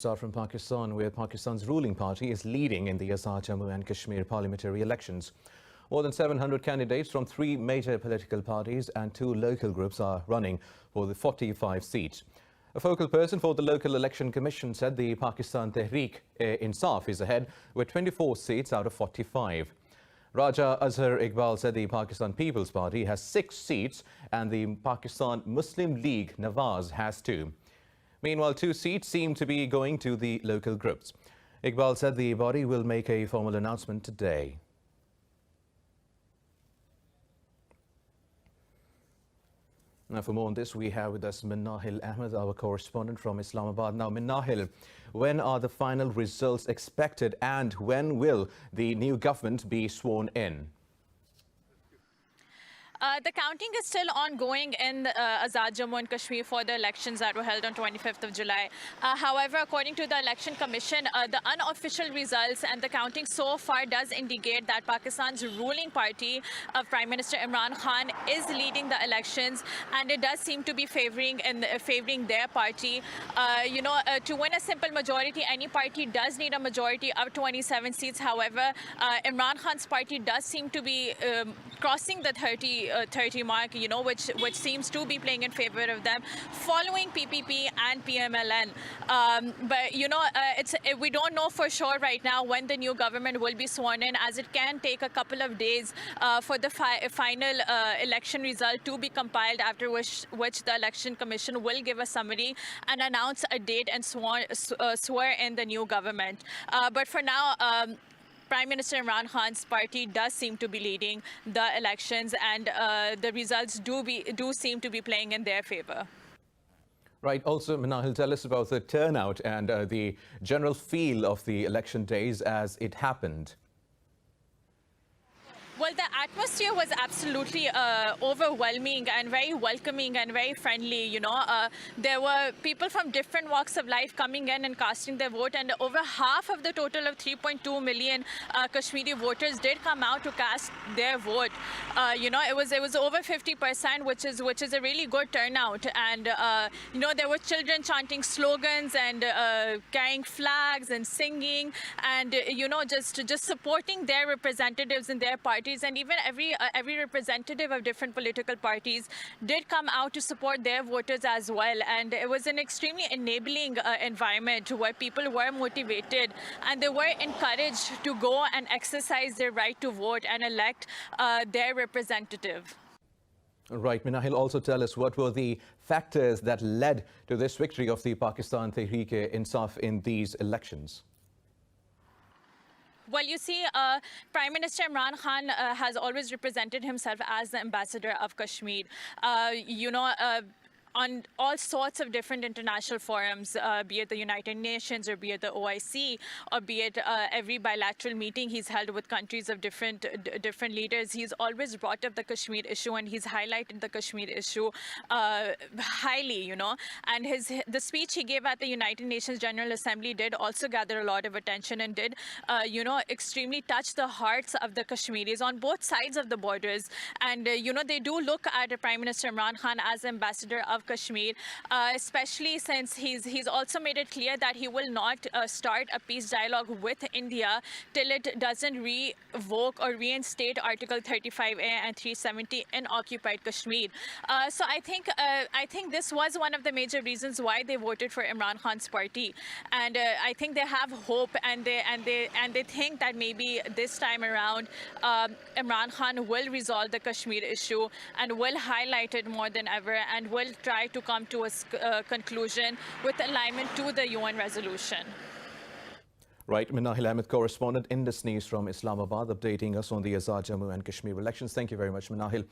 Start from Pakistan, where Pakistan's ruling party is leading in the Azad Jammu and Kashmir parliamentary elections. More than 700 candidates from 3 major political parties and 2 local groups are running for the 45 seats. A focal person for the local election commission said the Pakistan Tehreek-e-Insaf is ahead with 24 seats out of 45. Raja Azhar Iqbal said the Pakistan People's Party has 6 seats and the Pakistan Muslim League Nawaz has 2. Meanwhile, 2 seats seem to be going to the local groups. Iqbal said the body will make a formal announcement today. Now, for more on this, we have with us Minahil Ahmed, our correspondent from Islamabad. Now, Minahil, when are the final results expected and when will the new government be sworn in? The counting is still ongoing in Azad Jammu and Kashmir for the elections that were held on 25th of July. However, according to the Election Commission, the unofficial results and the counting so far does indicate that Pakistan's ruling party of Prime Minister Imran Khan is leading the elections, and it does seem to be favoring their party. To win a simple majority, any party does need a majority of 27 seats. However, Imran Khan's party does seem to be crossing the 30 mark, which seems to be playing in favor of them, following PPP and PMLN. We don't know for sure right now when the new government will be sworn in, as it can take a couple of days for the final election result to be compiled, after which the Election Commission will give a summary and announce a date and swear in the new government. But for now, Prime Minister Imran Khan's party does seem to be leading the elections, and the results do seem to be playing in their favor. Right. Also, Minahil, tell us about the turnout and the general feel of the election days as it happened. Well, the atmosphere was absolutely overwhelming and very welcoming and very friendly. There were people from different walks of life coming in and casting their vote, and over half of the total of 3.2 million Kashmiri voters did come out to cast their vote. It was over 50%, which is a really good turnout. And there were children chanting slogans and carrying flags and singing, and just supporting their representatives in their party. And even every representative of different political parties did come out to support their voters as well. And it was an extremely enabling environment where people were motivated and they were encouraged to go and exercise their right to vote and elect their representative. Right. Minahil, also tell us what were the factors that led to this victory of the Pakistan Tehreek-e-Insaf in these elections? Well, you see, Prime Minister Imran Khan has always represented himself as the ambassador of Kashmir. On all sorts of different international forums, be it the United Nations or be it the OIC or be it every bilateral meeting he's held with countries of different leaders, he's always brought up the Kashmir issue and he's highlighted the Kashmir issue highly, And the speech he gave at the United Nations General Assembly did also gather a lot of attention and did, extremely touch the hearts of the Kashmiris on both sides of the borders. And, they do look at Prime Minister Imran Khan as ambassador of Kashmir, especially since he's also made it clear that he will not start a peace dialogue with India till it doesn't revoke or reinstate Article 35A and 370 in occupied Kashmir. So I think this was one of the major reasons why they voted for Imran Khan's party, and I think they have hope and they think that maybe this time around Imran Khan will resolve the Kashmir issue and will highlight it more than ever and will try to come to a conclusion with alignment to the UN resolution. Right. Minahil Ahmed, correspondent in this news from Islamabad, updating us on the Azad Jammu and Kashmir elections. Thank you very much, Minahil.